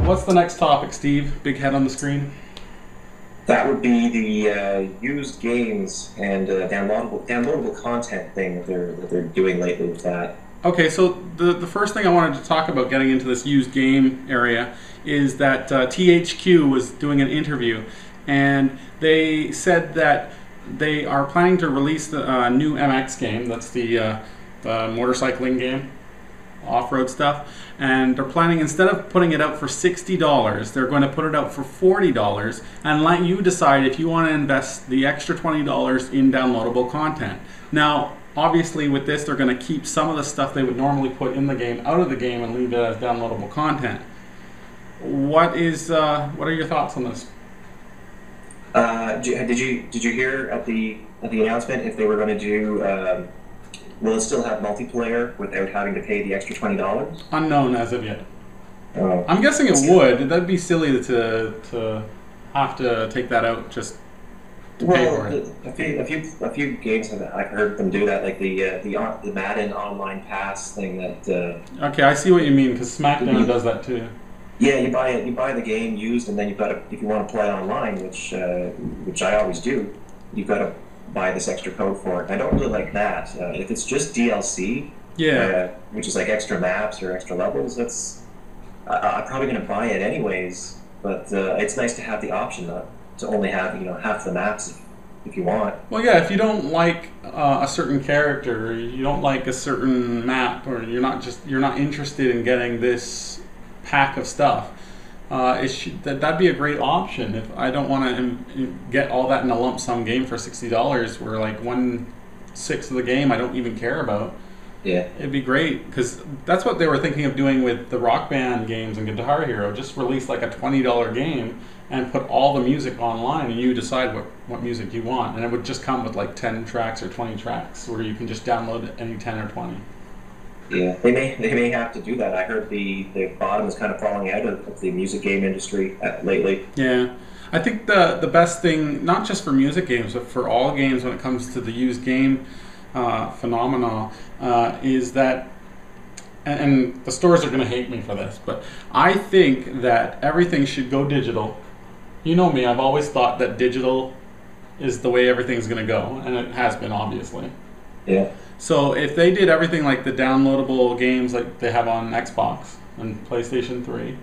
what's the next topic, Steve? Big head on the screen. That would be the used games and downloadable content thing that they're doing lately with that. Okay, so the first thing I wanted to talk about getting into this used game area is that THQ was doing an interview, and they said that they are planning to release the new MX game. That's the motorcycling game, off-road stuff. And they're planning, instead of putting it out for $60, they're going to put it out for $40 and let you decide if you want to invest the extra $20 in downloadable content. Now, obviously with this, they're going to keep some of the stuff they would normally put in the game out of the game and leave it as downloadable content. What are your thoughts on this? Did you hear at the announcement if they were going to do? Will it still have multiplayer without having to pay the extra $20? Unknown as of yet. Oh. I'm guessing it would. That'd be silly to have to take that out just to pay for it. A few games I've heard them do that, like the Madden Online Pass thing. That. Okay, I see what you mean, because SmackDown does that too. Yeah, you buy the game used, and then you've got to, if you want to play online, which I always do, you've got to buy this extra code for it. I don't really like that. If it's just DLC, which is like extra maps or extra levels, I'm probably going to buy it anyways. But it's nice to have the option to only have half the maps if you want. Well, yeah, if you don't like a certain character, or you don't like a certain map, or you're not interested in getting this pack of stuff. That'd be a great option. If I don't want to get all that in a lump sum game for $60, where like 1/6 of the game I don't even care about. Yeah, it'd be great, because that's what they were thinking of doing with the Rock Band games and Guitar Hero. Just release like a $20 game and put all the music online, and you decide what music you want, and it would just come with like 10 tracks or 20 tracks, where you can just download any 10 or 20. Yeah, they may have to do that. I heard the bottom is kind of falling out of the music game industry lately. Yeah, I think the best thing, not just for music games, but for all games when it comes to the used game phenomenon, is that, and the stores are going to hate me for this, but I think that everything should go digital. You know me, I've always thought that digital is the way everything's going to go, and it has been, obviously. Yeah. So if they did everything like the downloadable games like they have on Xbox and PlayStation 3,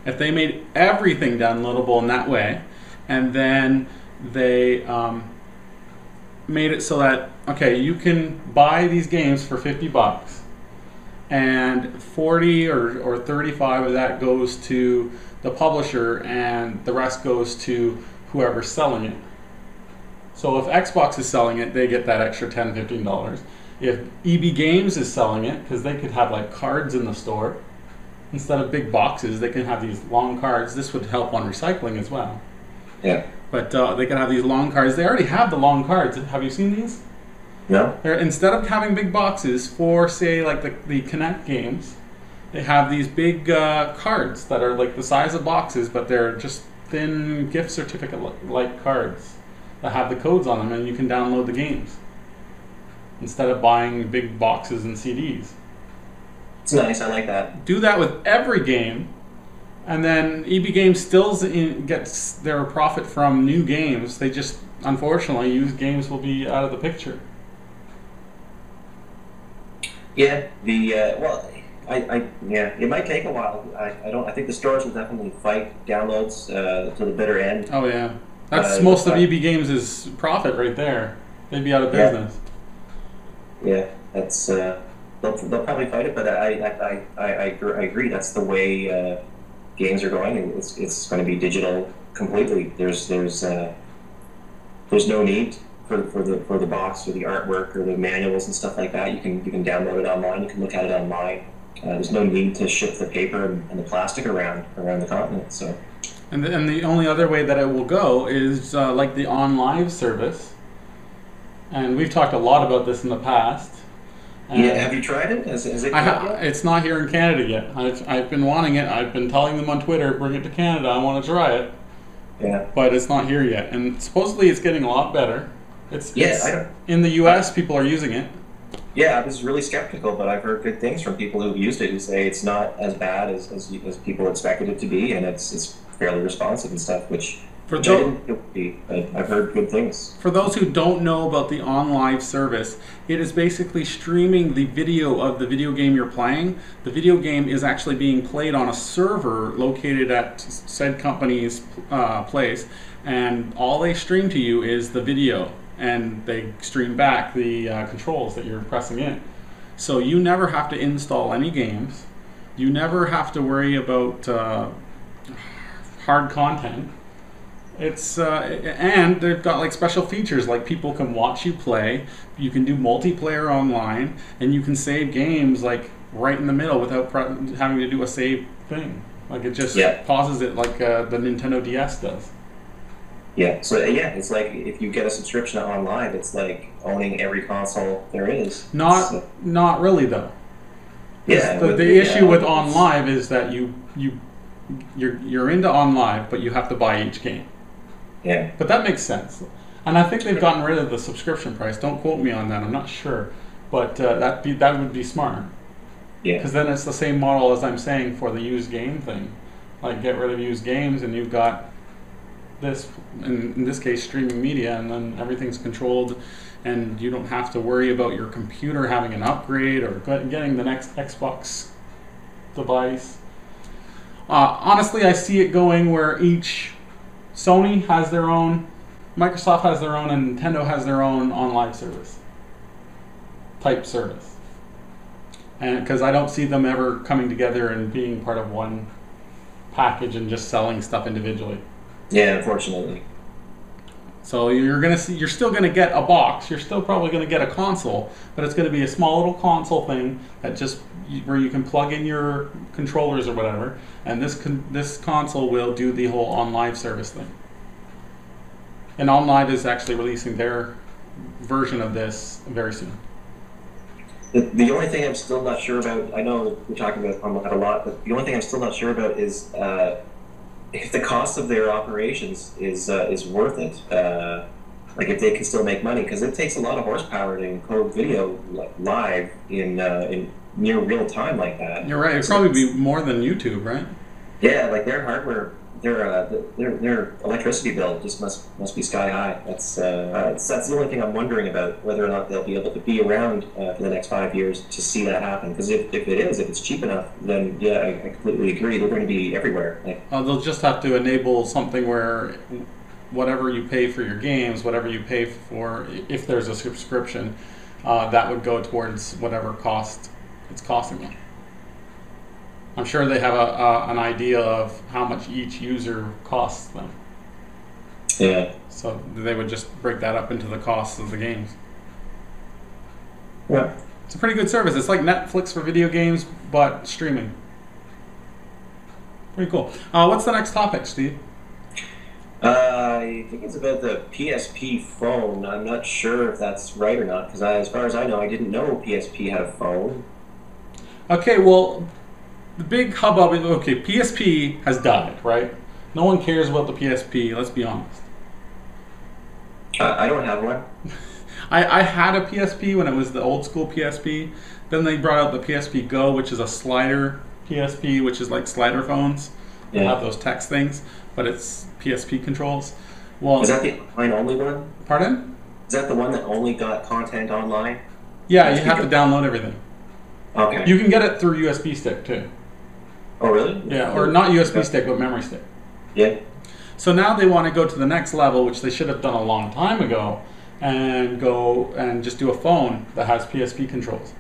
if they made everything downloadable in that way, and then they made it so that, okay, you can buy these games for $50, and 40 or 35 of that goes to the publisher, and the rest goes to whoever's selling it. So if Xbox is selling it, they get that extra $10, $15. If EB Games is selling it, because they could have like cards in the store, instead of big boxes, they can have these long cards. This would help on recycling as well. Yeah. But they can have these long cards. They already have the long cards. Have you seen these? No. Instead of having big boxes for, say, like the Kinect games, they have these big cards that are like the size of boxes, but they're just thin gift certificate-like cards that have the codes on them, and you can download the games instead of buying big boxes and CDs. It's nice. I like that. Do that with every game, and then EB Games still gets their profit from new games. They just, unfortunately, used games will be out of the picture. Yeah. It might take a while. I think the stores will definitely fight downloads to the bitter end. Oh yeah, that's most of EB Games' profit right there. They'd be out of business. Yeah, that's they'll probably fight it, but I agree. That's the way games are going. It's going to be digital completely. There's no need for the box or the artwork or the manuals and stuff like that. You can download it online. You can look at it online. There's no need to ship the paper and the plastic around the continent. So. And the only other way that it will go is like the OnLive service. And we've talked a lot about this in the past. Yeah, have you tried it? Has it come yet? It's not here in Canada yet. I've been wanting it. I've been telling them on Twitter, bring it to Canada. I want to try it. Yeah. But it's not here yet. And supposedly it's getting a lot better. It's in the U.S. people are using it. Yeah, I was really skeptical, but I've heard good things from people who've used it who say it's not as bad as people expected it to be, and it's fairly responsive and stuff, For which I those, didn't think it would be. But I've heard good things. for those who don't know about the OnLive service, it is basically streaming the video of the video game you're playing. The video game is actually being played on a server located at said company's place, and all they stream to you is the video, and they stream back the controls that you're pressing in. So you never have to install any games. You never have to worry about hard content. It's and they've got like special features, like people can watch you play. You can do multiplayer online, and you can save games like right in the middle without having to do a save thing. Like it just pauses it like the Nintendo DS does. Yeah, so yeah, it's like if you get a subscription to OnLive, it's like owning every console there is. Not really though. Yeah, The issue with OnLive is that you're into OnLive, but you have to buy each game. Yeah. But that makes sense, and I think they've gotten rid of the subscription price. Don't quote me on that. I'm not sure, but that would be smart. Yeah. Because then it's the same model as I'm saying for the used game thing. Like get rid of used games, and you've got this, in this case, streaming media, and then everything's controlled, and you don't have to worry about your computer having an upgrade or getting the next Xbox device. Honestly, I see it going where each Sony has their own, Microsoft has their own, and Nintendo has their own OnLive service type service. And because I don't see them ever coming together and being part of one package and just selling stuff individually. Yeah, unfortunately. So you're still gonna get a box. You're still probably gonna get a console, but it's gonna be a small little console thing that just where you can plug in your controllers or whatever, and this console will do the whole OnLive service thing. And OnLive is actually releasing their version of this very soon. The only thing I'm still not sure about, I know we're talking about OnLive a lot, but the only thing I'm still not sure about is if the cost of their operations is worth it. Like if they can still make money, because it takes a lot of horsepower to encode video live in near real time like that. You're right. It'd probably be more than YouTube, right? Yeah, like their hardware, their electricity bill just must be sky high. That's the only thing I'm wondering about, whether or not they'll be able to be around for the next 5 years to see that happen. Because if it's cheap enough, then yeah, I completely agree. They're going to be everywhere. They'll just have to enable something where whatever you pay for your games, whatever you pay for, if there's a subscription, that would go towards whatever cost it's costing them. I'm sure they have an idea of how much each user costs them. Yeah. So they would just break that up into the costs of the games. Yeah. It's a pretty good service. It's like Netflix for video games, but streaming. Pretty cool. What's the next topic, Steve? I think it's about the PSP Phone. I'm not sure if that's right or not, because as far as I know, I didn't know PSP had a phone. Okay, well, the big hubbub is, okay, PSP has died, right? No one cares about the PSP, let's be honest. I don't have one. I had a PSP when it was the old school PSP. Then they brought out the PSP Go, which is a slider PSP, which is like slider phones. They have those text things, but it's PSP controls. Well, is that the online-only one? Pardon? Is that the one that only got content online? Yeah, you have to download everything. Okay. You can get it through USB stick too. Oh, really? Yeah, or not USB stick, but memory stick. Yeah. So now they want to go to the next level, which they should have done a long time ago, and go and just do a phone that has PSP controls.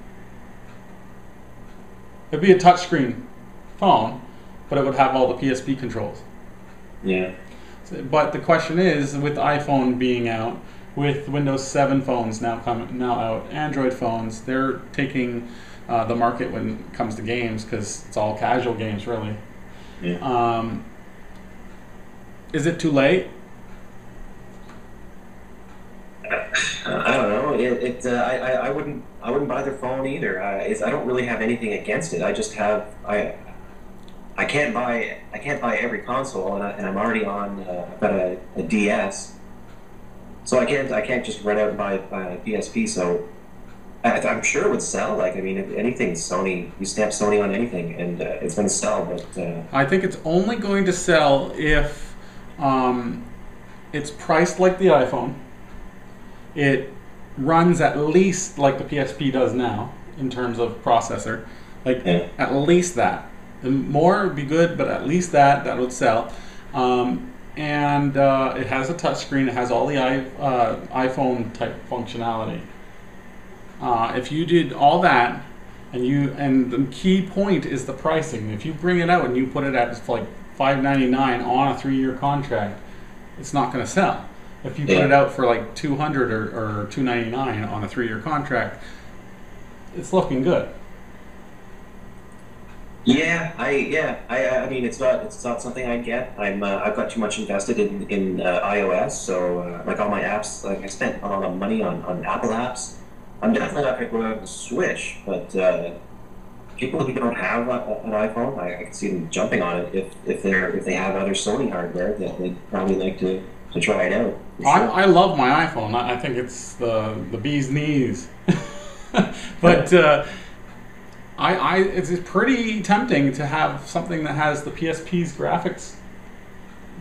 It'd be a touchscreen phone, but it would have all the PSP controls. Yeah. But the question is, with iPhone being out, with Windows 7 phones now out, Android phones, they're taking the market when it comes to games, because it's all casual games, really. Yeah. Is it too late? I don't know. I wouldn't buy their phone either. I don't really have anything against it. I just have I can't buy every console, and I'm already on I've got a DS, so I can't just run out and buy a PSP. So I'm sure it would sell. Like, I mean, if anything, Sony, you stamp Sony on anything, and it's going to sell. But I think it's only going to sell if it's priced like the iPhone. It runs at least like the PSP does now in terms of processor. Like, at least that. The more would be good, but at least that would sell. And it has a touchscreen. It has all the iPhone type functionality. If you did all that, and the key point is the pricing. If you bring it out and you put it at like $599 on a 3-year contract, it's not going to sell. If you put it out for like $200 or $299 on a 3-year contract, it's looking good. I mean, it's not something I'd get. I've got too much invested in iOS, so like all my apps, like I spent a lot of money on Apple apps. I'm definitely not going to go out and switch, but people who don't have an iPhone, I can see them jumping on it if they have other Sony hardware that they'd probably like to try it out. Sure. I love my iPhone. I think it's the bee's knees. But it's pretty tempting to have something that has the PSP's graphics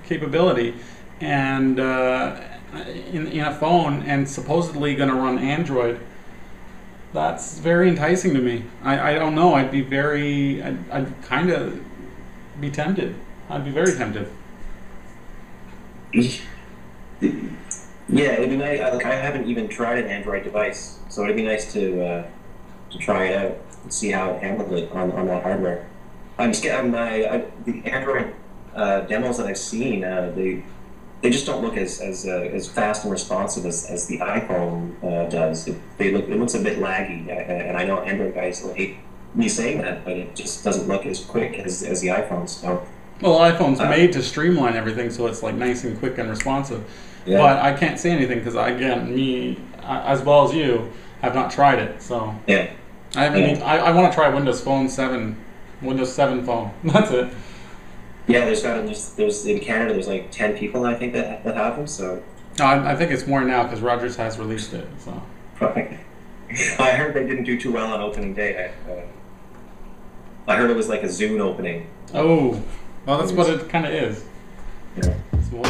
capability and in a phone and supposedly going to run Android. That's very enticing to me. I don't know. I'd kind of be tempted. I'd be very tempted. Yeah, it'd be nice. Like, I haven't even tried an Android device, so it'd be nice to try it out and see how it handled it on that hardware. The Android demos that I've seen, they just don't look as fast and responsive as the iPhone does. It looks a bit laggy, and I know Android guys will hate me saying that, but it just doesn't look as quick as the iPhone. So, well, iPhone's made to streamline everything, so it's like nice and quick and responsive. Yeah. But I can't say anything because, again, me as well as you have not tried it. So yeah, I haven't. Yeah. I want to try Windows 7 phone. That's it. Yeah, there's in Canada there's like 10 people I think that have them. So no, I think it's more now because Rogers has released it. So I heard they didn't do too well on opening day. I heard it was like a Zune opening. Oh, well, that's what it kind of is. Yeah. It's more